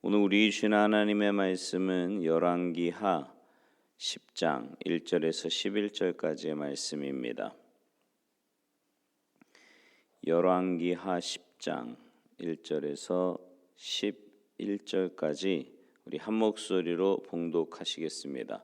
오늘 우리 주신 하나님의 말씀은 열왕기하 10장 1절에서 11절까지의 말씀입니다. 열왕기하 10장 1절에서 11절까지 우리 한 목소리로 봉독하시겠습니다.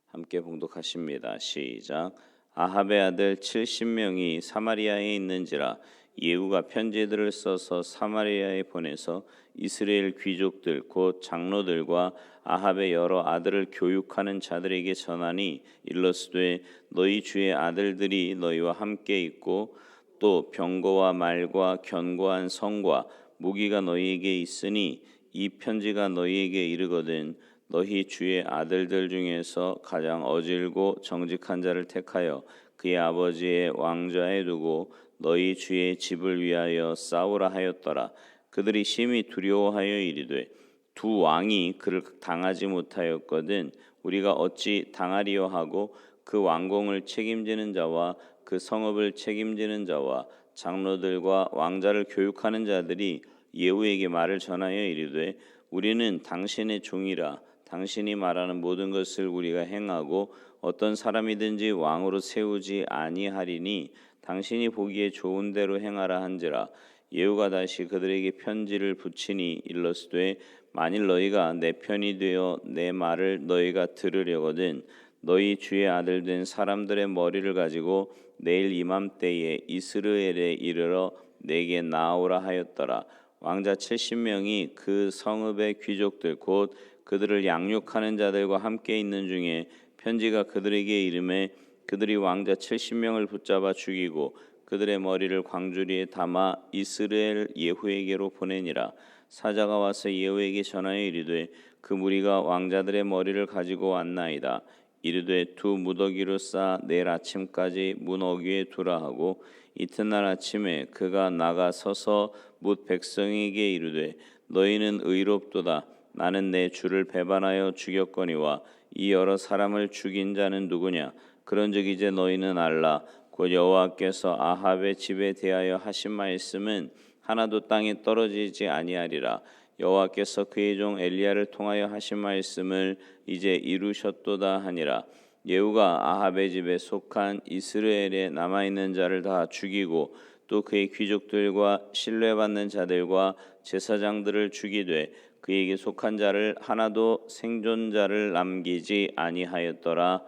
함께 봉독하십니다. 시작. 아합의 아들 70명이 사마리아에 있는지라 예후가 편지들을 써서 사마리아에 보내서 이스라엘 귀족들 곧 장로들과 아합의 여러 아들을 교육하는 자들에게 전하니 일러스되 너희 주의 아들들이 너희와 함께 있고 또 병거와 말과 견고한 성과 무기가 너희에게 있으니 이 편지가 너희에게 이르거든 너희 주의 아들들 중에서 가장 어질고 정직한 자를 택하여 그의 아버지의 왕좌에 두고 너희 주의 집을 위하여 싸우라 하였더라. 그들이 심히 두려워하여 이르되 두 왕이 그를 당하지 못하였거든 우리가 어찌 당하리요 하고 그 왕궁을 책임지는 자와 그 성읍을 책임지는 자와 장로들과 왕자를 교육하는 자들이 예후에게 말을 전하여 이르되 우리는 당신의 종이라 당신이 말하는 모든 것을 우리가 행하고 어떤 사람이든지 왕으로 세우지 아니하리니 당신이 보기에 좋은 대로 행하라 한지라. 예후가 다시 그들에게 편지를 붙이니 일러스되 만일 너희가 내 편이 되어 내 말을 너희가 들으려거든 너희 주의 아들 된 사람들의 머리를 가지고 내일 이맘때에 이스라엘에 이르러 내게 나오라 하였더라. 왕자 70명이 그 성읍의 귀족들 곧 그들을 양육하는 자들과 함께 있는 중에 편지가 그들에게 이르매 그들이 왕자 70명을 붙잡아 죽이고 그들의 머리를 광주리에 담아 이스라엘 예후에게로 보내니라. 사자가 와서 예후에게 전하여 이르되 그 무리가 왕자들의 머리를 가지고 왔나이다. 이르되 두 무더기로 싸 내일 아침까지 문 어귀에 두라 하고 이튿날 아침에 그가 나가 서서 뭇 백성에게 이르되 너희는 의롭도다. 나는 내 주를 배반하여 죽였거니와 이 여러 사람을 죽인 자는 누구냐? 그런즉 이제 너희는 알라. 곧 여호와께서 아합의 집에 대하여 하신 말씀은 하나도 땅에 떨어지지 아니하리라. 여호와께서 그의 종 엘리야를 통하여 하신 말씀을 이제 이루셨도다 하니라. 예후가 아합의 집에 속한 이스라엘에 남아있는 자를 다 죽이고 또 그의 귀족들과 신뢰받는 자들과 제사장들을 죽이되 그에게 속한 자를 하나도 생존자를 남기지 아니하였더라.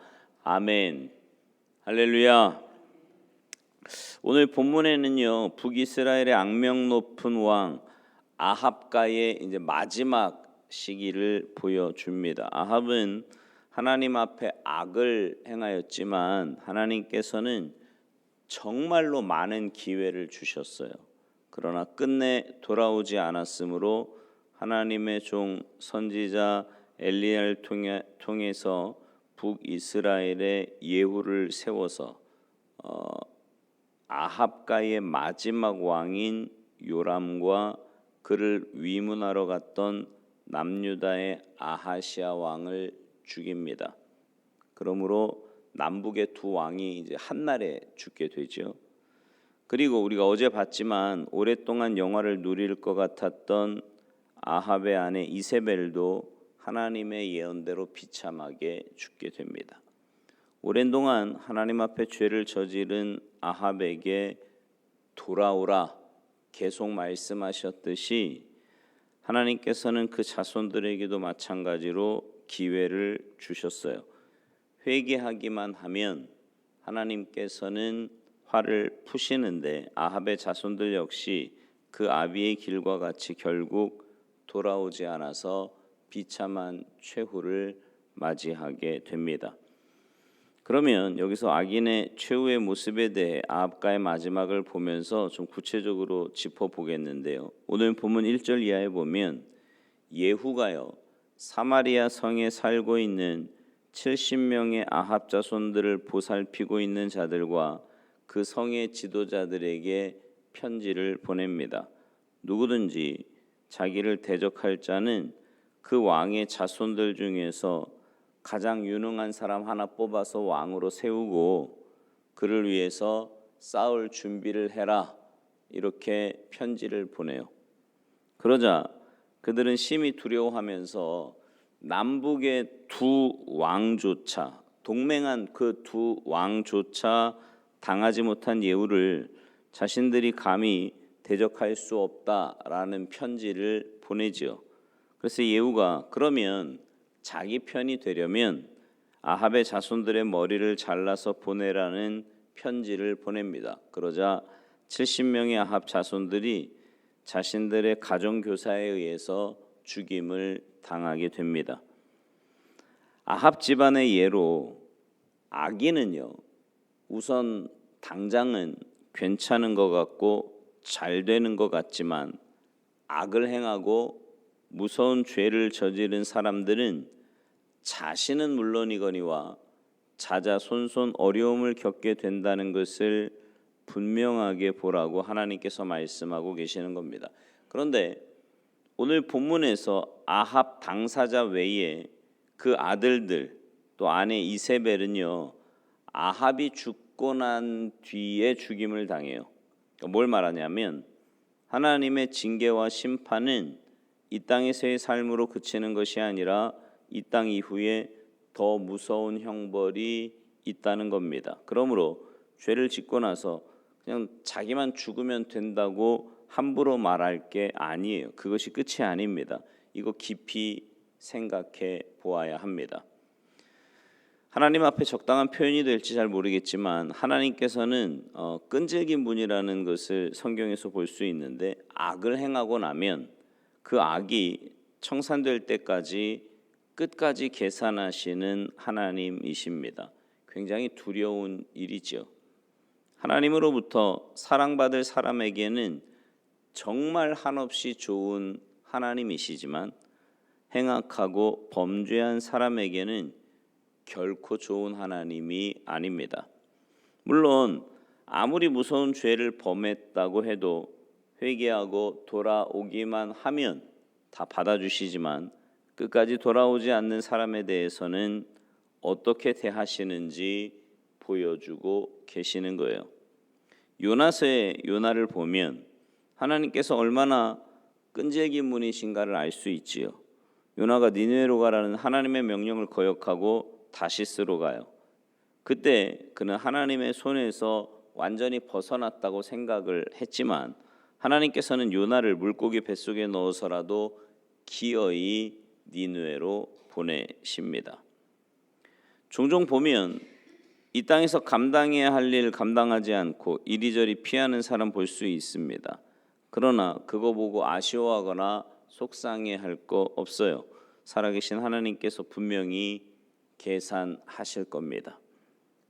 아멘. 할렐루야. 오늘 본문에는요 북이스라엘의 악명 높은 왕 아합과의 이제 마지막 시기를 보여줍니다. 아합은 하나님 앞에 악을 행하였지만 하나님께서는 정말로 많은 기회를 주셨어요. 그러나 끝내 돌아오지 않았으므로 하나님의 종 선지자 엘리야를 통해서 북이스라엘의 예후를 세워서 아합과의 마지막 왕인 요람과 그를 위문하러 갔던 남유다의 아하시아 왕을 죽입니다. 그러므로 남북의 두 왕이 이제 한날에 죽게 되죠. 그리고 우리가 어제 봤지만 오랫동안 영화를 누릴 것 같았던 아합의 아내 이세벨도 하나님의 예언대로 비참하게 죽게 됩니다. 오랜 동안 하나님 앞에 죄를 저지른 아합에게 돌아오라 계속 말씀하셨듯이 하나님께서는 그 자손들에게도 마찬가지로 기회를 주셨어요. 회개하기만 하면 하나님께서는 화를 푸시는데 아합의 자손들 역시 그 아비의 길과 같이 결국 돌아오지 않아서 비참한 최후를 맞이하게 됩니다. 그러면 여기서 악인의 최후의 모습에 대해 아합과의 마지막을 보면서 좀 구체적으로 짚어보겠는데요. 오늘 본문 1절 이하에 보면 예후가요 사마리아 성에 살고 있는 70명의 아합 자손들을 보살피고 있는 자들과 그 성의 지도자들에게 편지를 보냅니다. 누구든지 자기를 대적할 자는 그 왕의 자손들 중에서 가장 유능한 사람 하나 뽑아서 왕으로 세우고 그를 위해서 싸울 준비를 해라 이렇게 편지를 보내요. 그러자 그들은 심히 두려워하면서 남북의 두 왕조차, 동맹한 그 두 왕조차 당하지 못한 예후를 자신들이 감히 대적할 수 없다라는 편지를 보내지요. 그래서 예후가 그러면 자기 편이 되려면 아합의 자손들의 머리를 잘라서 보내라는 편지를 보냅니다. 그러자 70명의 아합 자손들이 자신들의 가정교사에 의해서 죽임을 당하게 됩니다. 아합 집안의 예로 아기는요, 우선 당장은 괜찮은 것 같고 잘 되는 것 같지만 악을 행하고 무서운 죄를 저지른 사람들은 자신은 물론이거니와 자자손손 어려움을 겪게 된다는 것을 분명하게 보라고 하나님께서 말씀하고 계시는 겁니다. 그런데 오늘 본문에서 아합 당사자 외에 그 아들들 또 아내 이세벨은요, 아합이 죽고 난 뒤에 죽임을 당해요. 그러니까 뭘 말하냐면 하나님의 징계와 심판은 이 땅에서의 삶으로 그치는 것이 아니라 이 땅 이후에 더 무서운 형벌이 있다는 겁니다. 그러므로 죄를 짓고 나서 그냥 자기만 죽으면 된다고 함부로 말할 게 아니에요. 그것이 끝이 아닙니다. 이거 깊이 생각해 보아야 합니다. 하나님 앞에 적당한 표현이 될지 잘 모르겠지만 하나님께서는 끈질긴 분이라는 것을 성경에서 볼 수 있는데 악을 행하고 나면 그 악이 청산될 때까지 끝까지 계산하시는 하나님이십니다. 굉장히 두려운 일이죠. 하나님으로부터 사랑받을 사람에게는 정말 한없이 좋은 하나님이시지만 행악하고 범죄한 사람에게는 결코 좋은 하나님이 아닙니다. 물론 아무리 무서운 죄를 범했다고 해도 회개하고 돌아오기만 하면 다 받아주시지만 끝까지 돌아오지 않는 사람에 대해서는 어떻게 대하시는지 보여주고 계시는 거예요. 요나서의 요나를 보면 하나님께서 얼마나 끈질긴 분이신가를 알 수 있지요. 요나가 니느웨로 가라는 하나님의 명령을 거역하고 다시스로 가요. 그때 그는 하나님의 손에서 완전히 벗어났다고 생각을 했지만 하나님께서는 요나를 물고기 뱃속에 넣어서라도 기어이 니느웨로 보내십니다. 종종 보면 이 땅에서 감당해야 할 일 감당하지 않고 이리저리 피하는 사람 볼 수 있습니다. 그러나 그거 보고 아쉬워하거나 속상해할 거 없어요. 살아계신 하나님께서 분명히 계산하실 겁니다.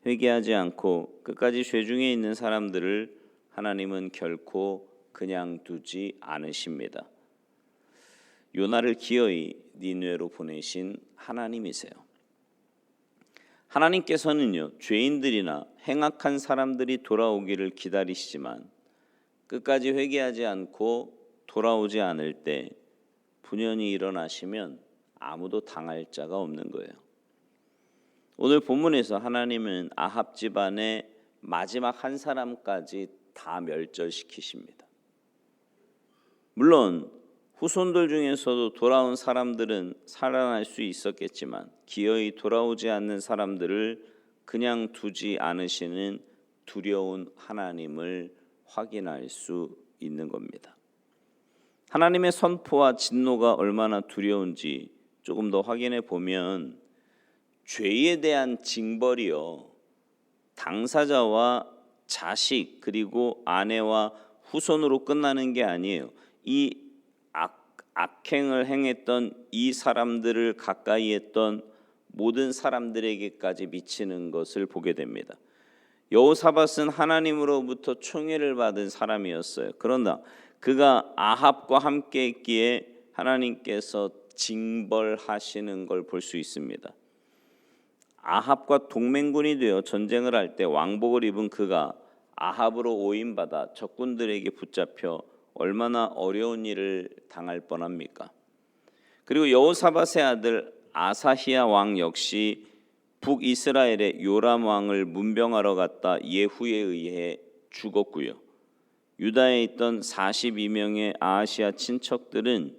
회개하지 않고 끝까지 죄 중에 있는 사람들을 하나님은 결코 그냥 두지 않으십니다. 요나를 기어이 니느웨로 보내신 하나님이세요. 하나님께서는요, 죄인들이나 행악한 사람들이 돌아오기를 기다리시지만 끝까지 회개하지 않고 돌아오지 않을 때 분연히 일어나시면 아무도 당할 자가 없는 거예요. 오늘 본문에서 하나님은 아합 집안의 마지막 한 사람까지 다 멸절시키십니다. 물론 후손들 중에서도 돌아온 사람들은 살아날 수 있었겠지만 기어이 돌아오지 않는 사람들을 그냥 두지 않으시는 두려운 하나님을 확인할 수 있는 겁니다. 하나님의 선포와 진노가 얼마나 두려운지 조금 더 확인해 보면 죄에 대한 징벌이요, 당사자와 자식 그리고 아내와 후손으로 끝나는 게 아니에요. 이 악행을 행했던 이 사람들을 가까이 했던 모든 사람들에게까지 미치는 것을 보게 됩니다. 여호사밧은 하나님으로부터 총애를 받은 사람이었어요. 그러나 그가 아합과 함께 했기에 하나님께서 징벌하시는 걸 볼 수 있습니다. 아합과 동맹군이 되어 전쟁을 할 때 왕복을 입은 그가 아합으로 오인받아 적군들에게 붙잡혀 얼마나 어려운 일을 당할 뻔합니까? 그리고 여호사밧의 아들 아사히야 왕 역시 북이스라엘의 요람 왕을 문병하러 갔다 예후에 의해 죽었고요. 유다에 있던 42명의 아하시아 친척들은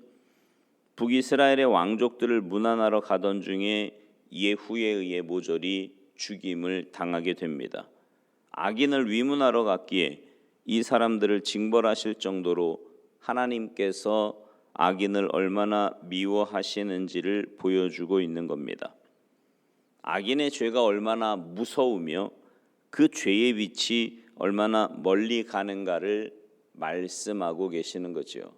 북이스라엘의 왕족들을 문안하러 가던 중에 예후에 의해 모조리 죽임을 당하게 됩니다. 악인을 위문하러 갔기에 이 사람들을 징벌하실 정도로 하나님께서 악인을 얼마나 미워하시는지를 보여주고 있는 겁니다. 악인의 죄가 얼마나 무서우며 그 죄의 빛이 얼마나 멀리 가는가를 말씀하고 계시는 거죠.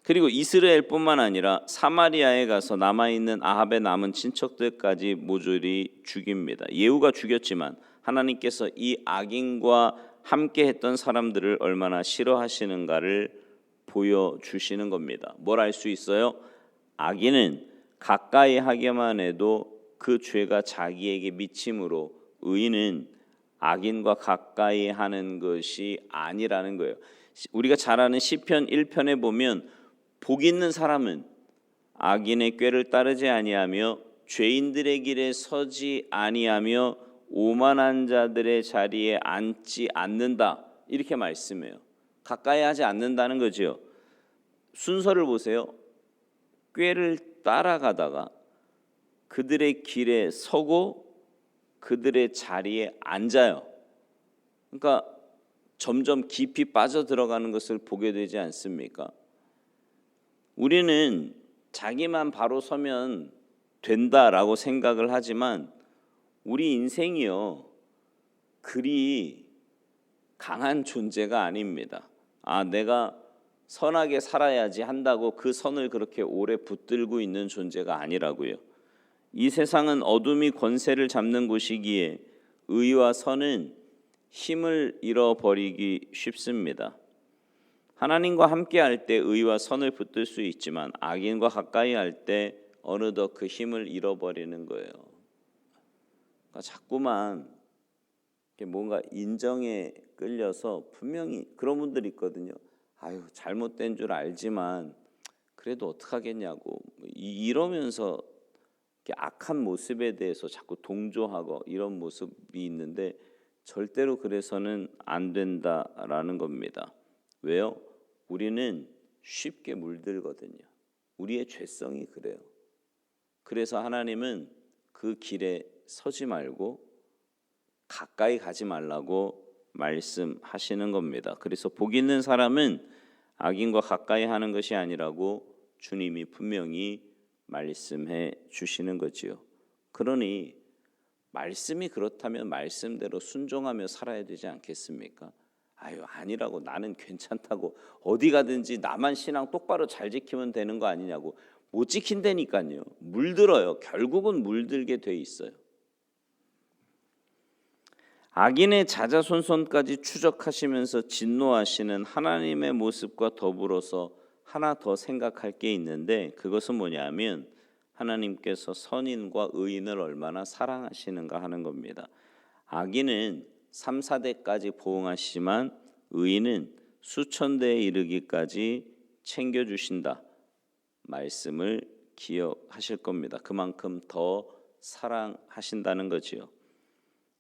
그리고 이스라엘뿐만 아니라 사마리아에 가서 남아있는 아합의 남은 친척들까지 모조리 죽입니다. 예후가 죽였지만 하나님께서 이 악인과 함께 했던 사람들을 얼마나 싫어하시는가를 보여주시는 겁니다. 뭘 알 수 있어요? 악인은 가까이 하기만 해도 그 죄가 자기에게 미침으로 의인은 악인과 가까이 하는 것이 아니라는 거예요. 우리가 잘 아는 시편 1편에 보면 복 있는 사람은 악인의 꾀를 따르지 아니하며 죄인들의 길에 서지 아니하며 오만한 자들의 자리에 앉지 않는다, 이렇게 말씀해요. 가까이 하지 않는다는 거죠. 순서를 보세요. 꾀를 따라가다가 그들의 길에 서고 그들의 자리에 앉아요. 그러니까 점점 깊이 빠져들어가는 것을 보게 되지 않습니까? 우리는 자기만 바로 서면 된다라고 생각을 하지만 우리 인생이요, 그리 강한 존재가 아닙니다. 내가 선하게 살아야지 한다고 그 선을 그렇게 오래 붙들고 있는 존재가 아니라고요. 이 세상은 어둠이 권세를 잡는 곳이기에 의와 선은 힘을 잃어버리기 쉽습니다. 하나님과 함께 할 때 의와 선을 붙들 수 있지만 악인과 가까이 할 때 어느덧 그 힘을 잃어버리는 거예요. 그러니까 자꾸만 뭔가 인정에 끌려서, 분명히 그런 분들이 있거든요. 잘못된 줄 알지만 그래도 어떡하겠냐고 이러면서 악한 모습에 대해서 자꾸 동조하고 이런 모습이 있는데 절대로 그래서는 안 된다라는 겁니다. 왜요? 우리는 쉽게 물들거든요. 우리의 죄성이 그래요. 그래서 하나님은 그 길에 서지 말고 가까이 가지 말라고 말씀하시는 겁니다. 그래서 복 있는 사람은 악인과 가까이 하는 것이 아니라고 주님이 분명히 말씀해 주시는 거지요. 그러니 말씀이 그렇다면 말씀대로 순종하며 살아야 되지 않겠습니까? 아니라고, 나는 괜찮다고, 어디 가든지 나만 신앙 똑바로 잘 지키면 되는 거 아니냐고. 못 지킨다니까요. 물들어요. 결국은 물들게 돼 있어요. 악인의 자자손손까지 추적하시면서 진노하시는 하나님의 모습과 더불어서 하나 더 생각할 게 있는데, 그것은 뭐냐면 하나님께서 선인과 의인을 얼마나 사랑하시는가 하는 겁니다. 악인은 3, 4대까지 보응하시지만 의인은 수천 대에 이르기까지 챙겨주신다 말씀을 기억하실 겁니다. 그만큼 더 사랑하신다는 거지요.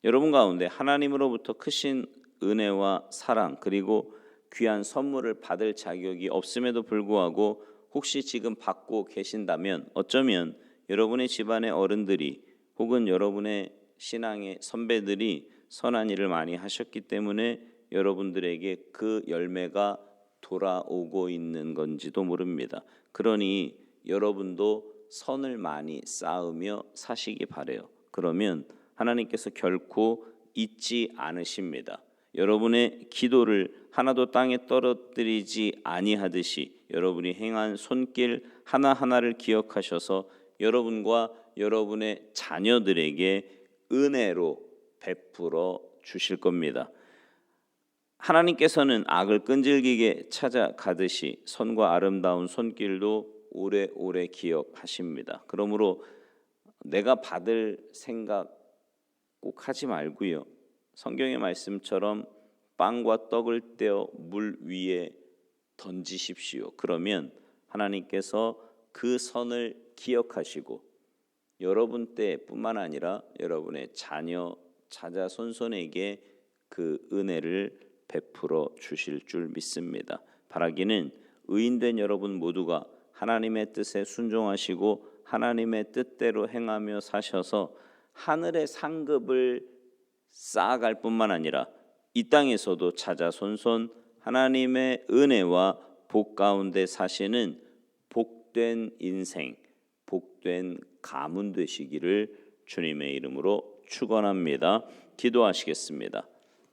여러분 가운데 하나님으로부터 크신 은혜와 사랑, 그리고 귀한 선물을 받을 자격이 없음에도 불구하고 혹시 지금 받고 계신다면, 어쩌면 여러분의 집안의 어른들이 혹은 여러분의 신앙의 선배들이 선한 일을 많이 하셨기 때문에 여러분들에게 그 열매가 돌아오고 있는 건지도 모릅니다. 그러니 여러분도 선을 많이 쌓으며 사시기 바라요. 그러면 하나님께서 결코 잊지 않으십니다. 여러분의 기도를 하나도 땅에 떨어뜨리지 아니하듯이 여러분이 행한 손길 하나하나를 기억하셔서 여러분과 여러분의 자녀들에게 은혜로 베풀어 주실 겁니다. 하나님께서는 악을 끈질기게 찾아가듯이 선과 아름다운 손길도 오래오래 기억하십니다. 그러므로 내가 받을 생각 꼭 하지 말고요. 성경의 말씀처럼 빵과 떡을 떼어 물 위에 던지십시오. 그러면 하나님께서 그 선을 기억하시고 여러분 때뿐만 아니라 여러분의 자녀, 자자손손에게 그 은혜를 베풀어 주실 줄 믿습니다. 바라기는 의인된 여러분 모두가 하나님의 뜻에 순종하시고 하나님의 뜻대로 행하며 사셔서 하늘의 상급을 쌓아갈 뿐만 아니라 이 땅에서도 자자손손 하나님의 은혜와 복 가운데 사시는 복된 인생, 복된 가문 되시기를 주님의 이름으로 축원합니다. 기도하시겠습니다.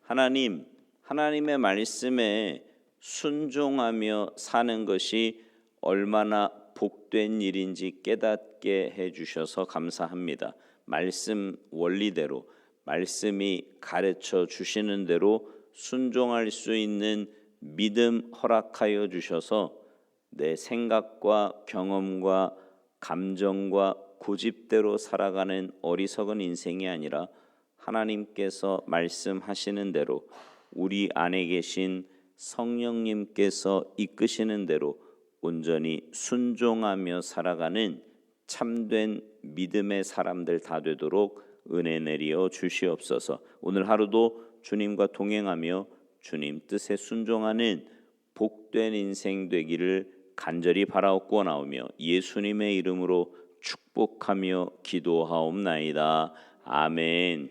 하나님, 하나님의 말씀에 순종하며 사는 것이 얼마나 복된 일인지 깨닫게 해주셔서 감사합니다. 말씀 원리대로, 말씀이 가르쳐 주시는 대로 순종할 수 있는 믿음 허락하여 주셔서 내 생각과 경험과 감정과 고집대로 살아가는 어리석은 인생이 아니라 하나님께서 말씀하시는 대로 우리 안에 계신 성령님께서 이끄시는 대로 온전히 순종하며 살아가는 참된 믿음의 사람들 다 되도록 은혜 내리어 주시옵소서. 오늘 하루도 주님과 동행하며 주님 뜻에 순종하는 복된 인생 되기를 간절히 바라옵고 나오며 예수님의 이름으로 축복하며 기도하옵나이다. 아멘.